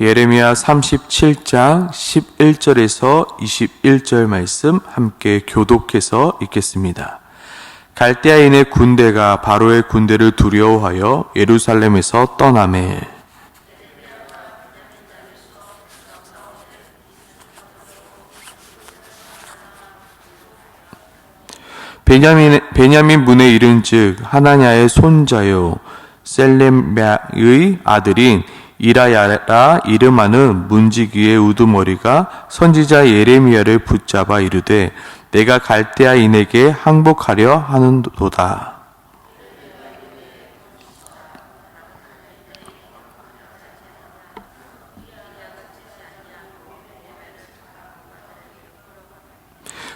예레미야 37장 11절에서 21절 말씀 함께 교독해서 읽겠습니다. 갈대아인의 군대가 바로의 군대를 두려워하여 예루살렘에서 떠나매. 베냐민 문에 이른즉 하나냐의 손자요 셀레미야의 아들인 이라야라 이름하는 문지기의 우두머리가 선지자 예레미야를 붙잡아 이르되 내가 갈대아인에게 항복하려 하는도다.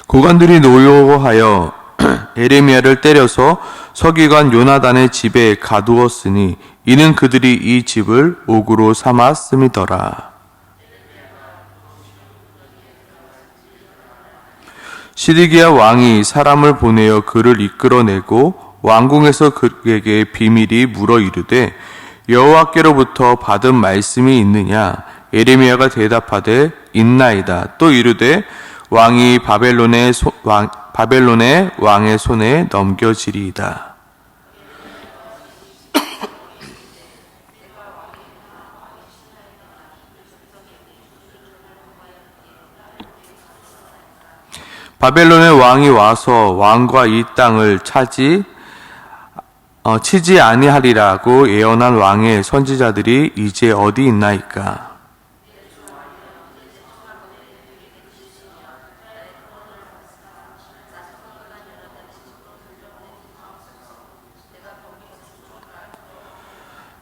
고관들이 노여워하여 예레미야를 때려서 서기관 요나단의 집에 가두었으니 이는 그들이 이 집을 옥으로 삼았음이더라. 시드기야 왕이 사람을 보내어 그를 이끌어내고 왕궁에서 그에게 비밀이 물어 이르되 여호와께로부터 받은 말씀이 있느냐? 예레미야가 대답하되 있나이다. 또 이르되 왕이 바벨론의 왕의 손에 넘겨지리이다. 바벨론의 왕이 와서 왕과 이 땅을 치지 아니하리라고 예언한 왕의 선지자들이 이제 어디 있나이까?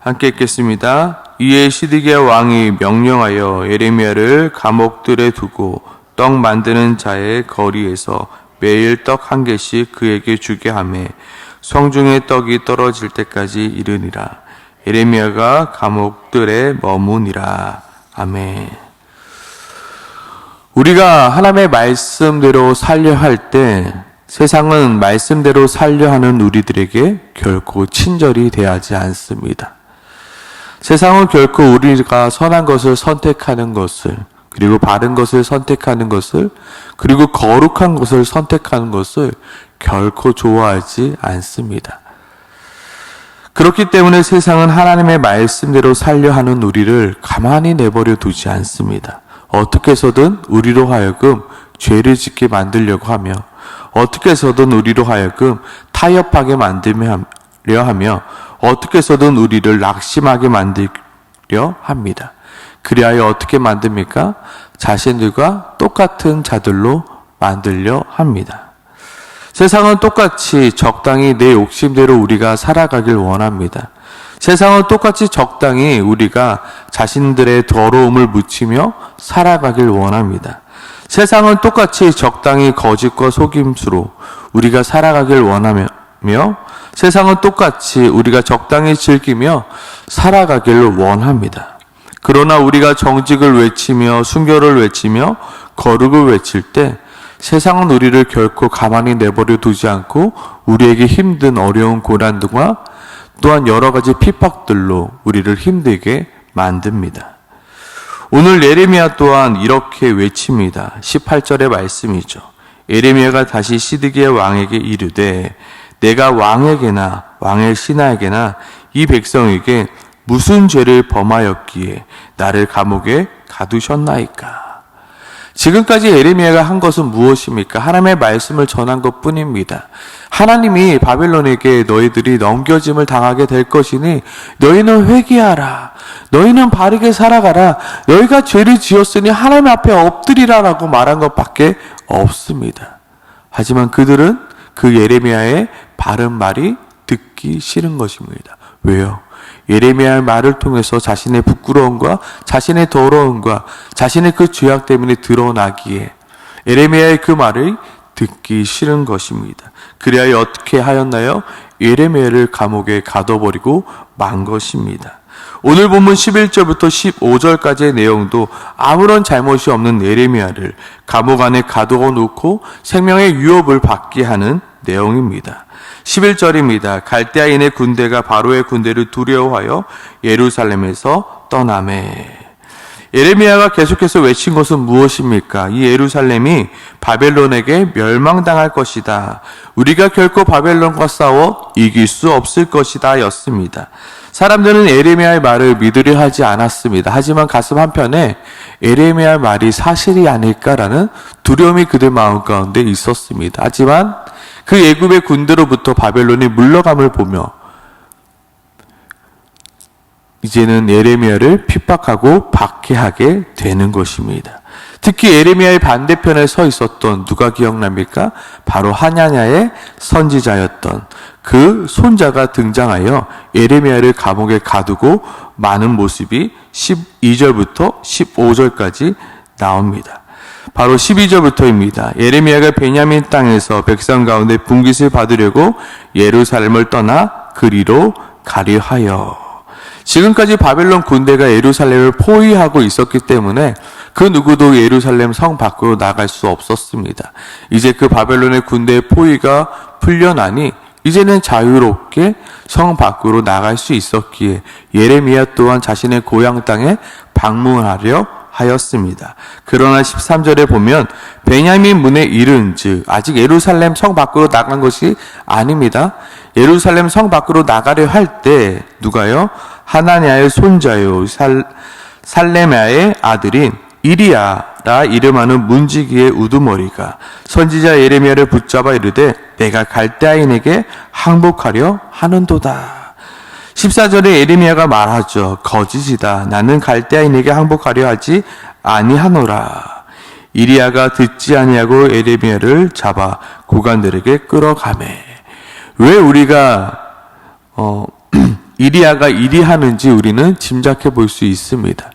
함께 읽겠습니다. 이에 시드기야 왕이 명령하여 예레미야를 감옥들에 두고 떡 만드는 자의 거리에서 매일 떡 한 개씩 그에게 주게 하매 성중의 떡이 떨어질 때까지 이르니라. 예레미야가 감옥들에 머무니라. 아멘. 우리가 하나님의 말씀대로 살려 할 때 세상은 말씀대로 살려 하는 우리들에게 결코 친절히 대하지 않습니다. 세상은 결코 우리가 선한 것을 선택하는 것을, 그리고 바른 것을 선택하는 것을, 그리고 거룩한 것을 선택하는 것을 결코 좋아하지 않습니다. 그렇기 때문에 세상은 하나님의 말씀대로 살려 하는 우리를 가만히 내버려 두지 않습니다. 어떻게 해서든 우리로 하여금 죄를 짓게 만들려고 하며, 어떻게 해서든 우리로 하여금 타협하게 만들려 하며, 어떻게 해서든 우리를 낙심하게 만들려 합니다. 그리하여 어떻게 만듭니까? 자신들과 똑같은 자들로 만들려 합니다. 세상은 똑같이 적당히 내 욕심대로 우리가 살아가길 원합니다. 세상은 똑같이 적당히 우리가 자신들의 더러움을 묻히며 살아가길 원합니다. 세상은 똑같이 적당히 거짓과 속임수로 우리가 살아가길 원하며, 세상은 똑같이 우리가 적당히 즐기며 살아가길 원합니다. 그러나 우리가 정직을 외치며 순결을 외치며 거룩을 외칠 때 세상은 우리를 결코 가만히 내버려 두지 않고 우리에게 힘든 어려운 고난과 또한 여러 가지 핍박들로 우리를 힘들게 만듭니다. 오늘 예레미야 또한 이렇게 외칩니다. 18절의 말씀이죠. 예레미야가 다시 시드기야 왕에게 이르되 내가 왕에게나 왕의 신하에게나 이 백성에게 무슨 죄를 범하였기에 나를 감옥에 가두셨나이까? 지금까지 예레미야가 한 것은 무엇입니까? 하나님의 말씀을 전한 것뿐입니다. 하나님이 바벨론에게 너희들이 넘겨짐을 당하게 될 것이니 너희는 회개하라. 너희는 바르게 살아가라. 너희가 죄를 지었으니 하나님 앞에 엎드리라라고 말한 것밖에 없습니다. 하지만 그들은 그 예레미야의 바른 말이 듣기 싫은 것입니다. 왜요? 예레미야의 말을 통해서 자신의 부끄러움과 자신의 더러움과 자신의 그 죄악 때문에 드러나기에 예레미야의 그 말을 듣기 싫은 것입니다. 그리하여 어떻게 하였나요? 예레미야를 감옥에 가둬버리고 만 것입니다. 오늘 본문 11절부터 15절까지의 내용도 아무런 잘못이 없는 예레미야를 감옥 안에 가두어 놓고 생명의 위협을 받게 하는 내용입니다. 11절입니다. 갈대아인의 군대가 바로의 군대를 두려워하여 예루살렘에서 떠나매. 예레미야가 계속해서 외친 것은 무엇입니까? 이 예루살렘이 바벨론에게 멸망당할 것이다. 우리가 결코 바벨론과 싸워 이길 수 없을 것이다 였습니다. 사람들은 예레미야의 말을 믿으려 하지 않았습니다. 하지만 가슴 한편에 예레미야의 말이 사실이 아닐까라는 두려움이 그들 마음 가운데 있었습니다. 하지만 그 애굽의 군대로부터 바벨론이 물러감을 보며 이제는 예레미야를 핍박하고 박해하게 되는 것입니다. 특히 예레미야의 반대편에 서 있었던 누가 기억납니까? 바로 하냐냐의 선지자였던 그 손자가 등장하여 예레미야를 감옥에 가두고 마는 모습이 12절부터 15절까지 나옵니다. 바로 12절부터입니다. 예레미야가 베냐민 땅에서 백성 가운데 분깃을 받으려고 예루살렘을 떠나 그리로 가려 하여. 지금까지 바벨론 군대가 예루살렘을 포위하고 있었기 때문에 그 누구도 예루살렘 성 밖으로 나갈 수 없었습니다. 이제 그 바벨론의 군대의 포위가 풀려나니 이제는 자유롭게 성 밖으로 나갈 수 있었기에 예레미야 또한 자신의 고향 땅에 방문하려 하였습니다. 그러나 13절에 보면 베냐민 문에 이른즉 아직 예루살렘 성 밖으로 나간 것이 아닙니다. 예루살렘 성 밖으로 나가려 할 때 누가요? 하나냐의 손자요 살레마의 아들인 이리야라 이름하는 문지기의 우두머리가 선지자 예레미야를 붙잡아 이르되 내가 갈대아인에게 항복하려 하는도다. 14절에 예레미야가 말하죠. 거짓이다. 나는 갈대아인에게 항복하려 하지 아니하노라. 이리야가 듣지 아니하고 예레미야를 잡아 고관들에게 끌어가매. 왜 우리가 이리야가 이리 하는지 우리는 짐작해 볼 수 있습니다.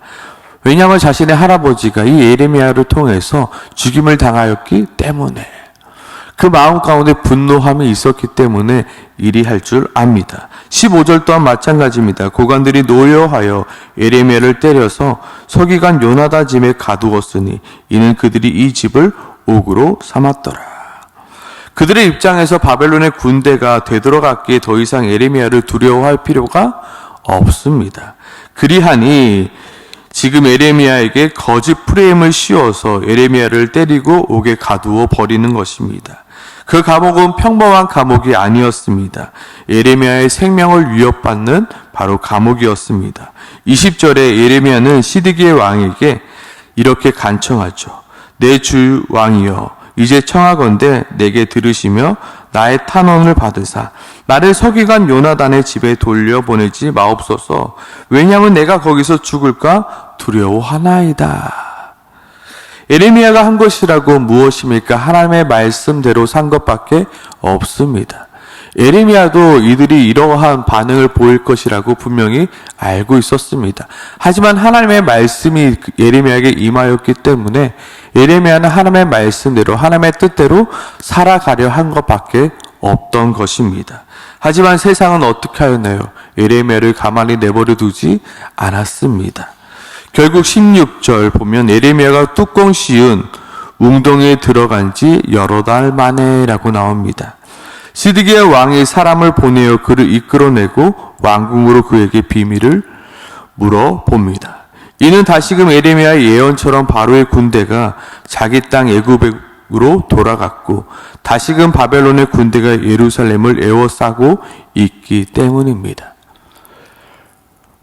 왜냐하면 자신의 할아버지가 이 예레미야를 통해서 죽임을 당하였기 때문에 그 마음 가운데 분노함이 있었기 때문에 이리 할 줄 압니다. 15절 또한 마찬가지입니다. 고관들이 노여하여 예레미야를 때려서 서기관 요나단 집에 가두었으니 이는 그들이 이 집을 옥으로 삼았더라. 그들의 입장에서 바벨론의 군대가 되돌아갔기에 더 이상 예레미야를 두려워할 필요가 없습니다. 그리하니 지금 예레미야에게 거짓 프레임을 씌워서 예레미야를 때리고 옥에 가두어 버리는 것입니다. 그 감옥은 평범한 감옥이 아니었습니다. 예레미야의 생명을 위협받는 바로 감옥이었습니다. 20절에 예레미야는 시드기야 왕에게 이렇게 간청하죠. 내 주 왕이여 이제 청하건대 내게 들으시며 나의 탄원을 받으사 나를 서기관 요나단의 집에 돌려보내지 마옵소서. 왜냐하면 내가 거기서 죽을까 두려워하나이다. 예레미야가 한 것이라고 무엇입니까? 하나님의 말씀대로 산 것밖에 없습니다. 예레미야도 이들이 이러한 반응을 보일 것이라고 분명히 알고 있었습니다. 하지만 하나님의 말씀이 예레미야에게 임하였기 때문에 예레미야는 하나님의 말씀대로 하나님의 뜻대로 살아가려 한 것밖에 없던 것입니다. 하지만 세상은 어떻게 하였나요? 예레미야를 가만히 내버려 두지 않았습니다. 결국 16절 보면 예레미야가 뚜껑 씌운 웅덩이에 들어간 지 여러 달 만에라고 나옵니다. 시드기야 왕이 사람을 보내어 그를 이끌어내고 왕궁으로 그에게 비밀을 물어봅니다. 이는 다시금 예레미야의 예언처럼 바로의 군대가 자기 땅 애굽으로 돌아갔고 다시금 바벨론의 군대가 예루살렘을 에워싸고 있기 때문입니다.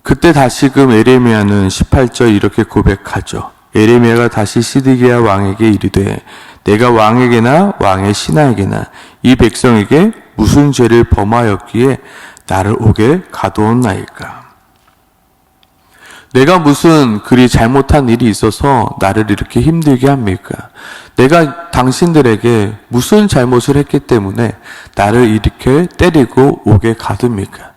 그때 다시금 예레미야는 18절 이렇게 고백하죠. 예레미야가 다시 시드기야 왕에게 이르되 내가 왕에게나 왕의 신하에게나 이 백성에게 무슨 죄를 범하였기에 나를 옥에 가두었나이까. 내가 무슨 그리 잘못한 일이 있어서 나를 이렇게 힘들게 합니까? 내가 당신들에게 무슨 잘못을 했기 때문에 나를 이렇게 때리고 옥에 가둡니까?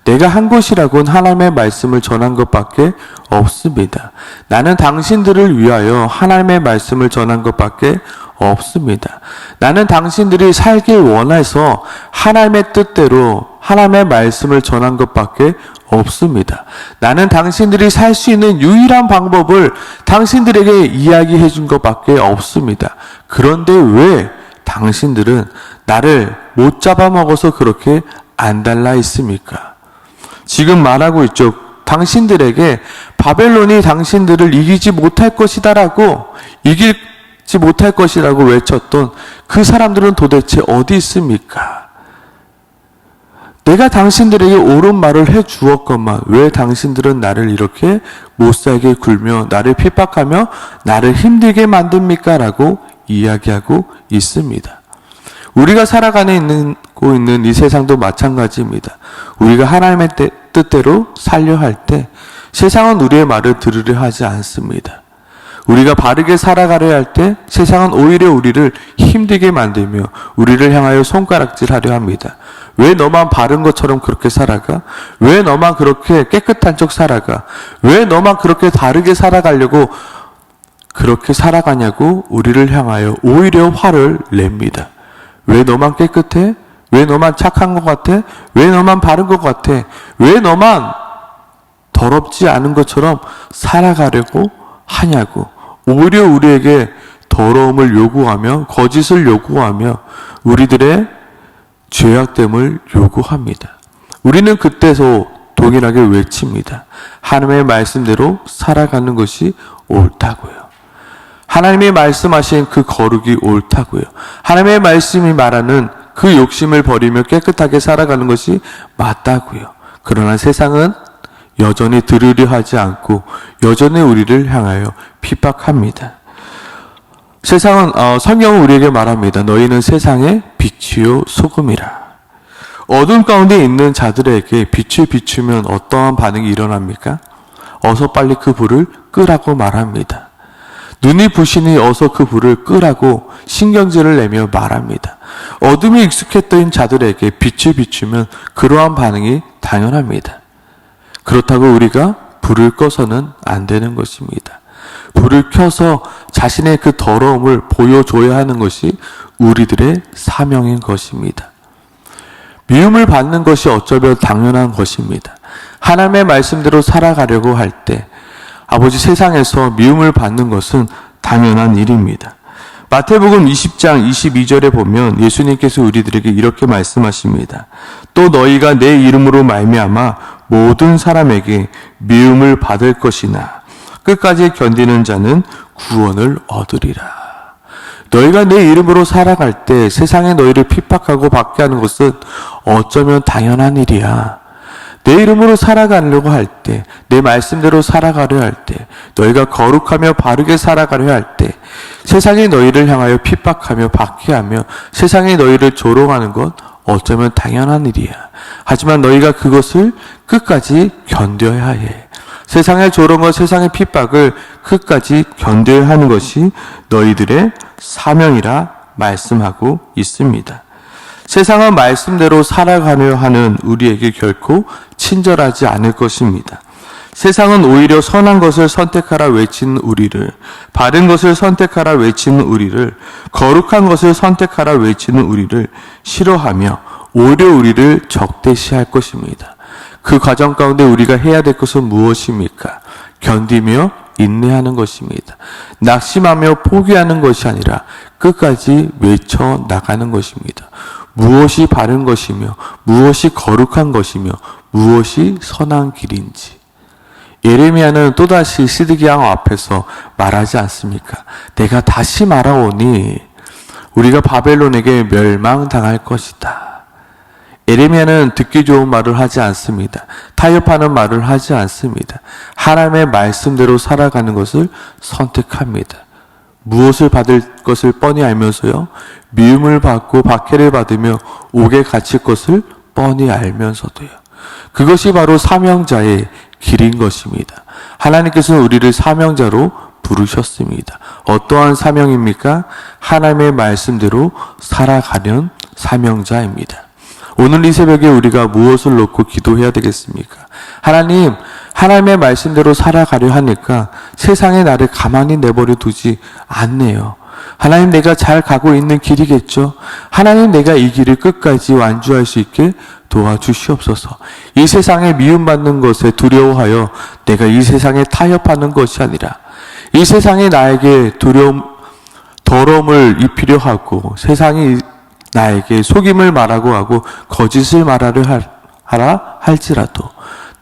내가 한 것이라고는 하나님의 말씀을 전한 것밖에 없습니다. 나는 당신들을 위하여 하나님의 말씀을 전한 것밖에 없습니다. 나는 당신들이 살길 원해서 하나님의 뜻대로 하나님의 말씀을 전한 것밖에 없습니다. 나는 당신들이 살 수 있는 유일한 방법을 당신들에게 이야기해 준 것밖에 없습니다. 그런데 왜 당신들은 나를 못 잡아먹어서 그렇게 안달나 있습니까? 지금 말하고 있죠. 당신들에게 바벨론이 당신들을 이기지 못할 것이다라고, 이기지 못할 것이라고 외쳤던 그 사람들은 도대체 어디 있습니까? 내가 당신들에게 옳은 말을 해 주었건만 왜 당신들은 나를 이렇게 못살게 굴며 나를 핍박하며 나를 힘들게 만듭니까? 라고 이야기하고 있습니다. 우리가 살아가고 있는 이 세상도 마찬가지입니다. 우리가 하나님의 뜻대로 살려 할 때 세상은 우리의 말을 들으려 하지 않습니다. 우리가 바르게 살아가려 할 때 세상은 오히려 우리를 힘들게 만들며 우리를 향하여 손가락질하려 합니다. 왜 너만 바른 것처럼 그렇게 살아가? 왜 너만 그렇게 깨끗한 척 살아가? 왜 너만 그렇게 다르게 살아가려고 그렇게 살아가냐고 우리를 향하여 오히려 화를 냅니다. 왜 너만 깨끗해? 왜 너만 착한 것 같아? 왜 너만 바른 것 같아? 왜 너만 더럽지 않은 것처럼 살아가려고 하냐고 오히려 우리에게 더러움을 요구하며 거짓을 요구하며 우리들의 죄악됨을 요구합니다. 우리는 그때서 동일하게 외칩니다. 하나님의 말씀대로 살아가는 것이 옳다고요. 하나님이 말씀하신 그 거룩이 옳다고요. 하나님의 말씀이 말하는 그 욕심을 버리며 깨끗하게 살아가는 것이 맞다고요. 그러나 세상은 여전히 들으려 하지 않고 여전히 우리를 향하여 핍박합니다. 세상은 성경은 우리에게 말합니다. 너희는 세상의 빛이요 소금이라. 어둠 가운데 있는 자들에게 빛을 비추면 어떠한 반응이 일어납니까? 어서 빨리 그 불을 끄라고 말합니다. 눈이 부시니 어서 그 불을 끄라고 신경질을 내며 말합니다. 어둠이 익숙했던 자들에게 빛을 비추면 그러한 반응이 당연합니다. 그렇다고 우리가 불을 꺼서는 안 되는 것입니다. 불을 켜서 자신의 그 더러움을 보여줘야 하는 것이 우리들의 사명인 것입니다. 미움을 받는 것이 어쩌면 당연한 것입니다. 하나님의 말씀대로 살아가려고 할 때 아버지 세상에서 미움을 받는 것은 당연한 일입니다. 마태복음 20장 22절에 보면 예수님께서 우리들에게 이렇게 말씀하십니다. 또 너희가 내 이름으로 말미암아 모든 사람에게 미움을 받을 것이나 끝까지 견디는 자는 구원을 얻으리라. 너희가 내 이름으로 살아갈 때 세상에 너희를 핍박하고 받게 하는 것은 어쩌면 당연한 일이야. 내 이름으로 살아가려고 할 때, 내 말씀대로 살아가려 할 때, 너희가 거룩하며 바르게 살아가려 할 때, 세상이 너희를 향하여 핍박하며 박해하며 세상이 너희를 조롱하는 것 어쩌면 당연한 일이야. 하지만 너희가 그것을 끝까지 견뎌야 해. 세상의 조롱과 세상의 핍박을 끝까지 견뎌야 하는 것이 너희들의 사명이라 말씀하고 있습니다. 세상은 말씀대로 살아가려 하는 우리에게 결코 친절하지 않을 것입니다. 세상은 오히려 선한 것을 선택하라 외치는 우리를, 바른 것을 선택하라 외치는 우리를, 거룩한 것을 선택하라 외치는 우리를 싫어하며 오히려 우리를 적대시할 것입니다. 그 과정 가운데 우리가 해야 될 것은 무엇입니까? 견디며 인내하는 것입니다. 낙심하며 포기하는 것이 아니라 끝까지 외쳐 나가는 것입니다. 무엇이 바른 것이며 무엇이 거룩한 것이며 무엇이 선한 길인지. 예레미야는 또다시 시드기야 왕 앞에서 말하지 않습니까? 내가 다시 말하오니 우리가 바벨론에게 멸망당할 것이다. 예레미야는 듣기 좋은 말을 하지 않습니다. 타협하는 말을 하지 않습니다. 하나님의 말씀대로 살아가는 것을 선택합니다. 무엇을 받을 것을 뻔히 알면서요, 미움을 받고 박해를 받으며 옥에 갇힐 것을 뻔히 알면서도요. 그것이 바로 사명자의 길인 것입니다. 하나님께서는 우리를 사명자로 부르셨습니다. 어떠한 사명입니까? 하나님의 말씀대로 살아가는 사명자입니다. 오늘 이 새벽에 우리가 무엇을 놓고 기도해야 되겠습니까? 하나님, 하나님의 말씀대로 살아가려 하니까 세상에 나를 가만히 내버려 두지 않네요. 하나님, 내가 잘 가고 있는 길이겠죠? 하나님, 내가 이 길을 끝까지 완주할 수 있게 도와주시옵소서. 이 세상에 미움받는 것에 두려워하여 내가 이 세상에 타협하는 것이 아니라 이 세상에 나에게 더러움을 입히려 하고 세상이 나에게 속임을 말하고 하고 거짓을 말하려 하라 할지라도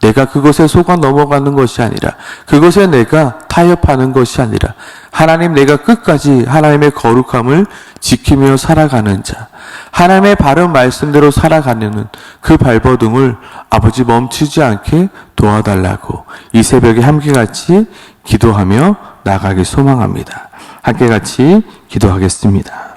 내가 그것에 속아 넘어가는 것이 아니라, 그것에 내가 타협하는 것이 아니라, 하나님 내가 끝까지 하나님의 거룩함을 지키며 살아가는 자, 하나님의 바른 말씀대로 살아가는 그 발버둥을 아버지 멈추지 않게 도와달라고 이 새벽에 함께 같이 기도하며 나가길 소망합니다. 함께 같이 기도하겠습니다.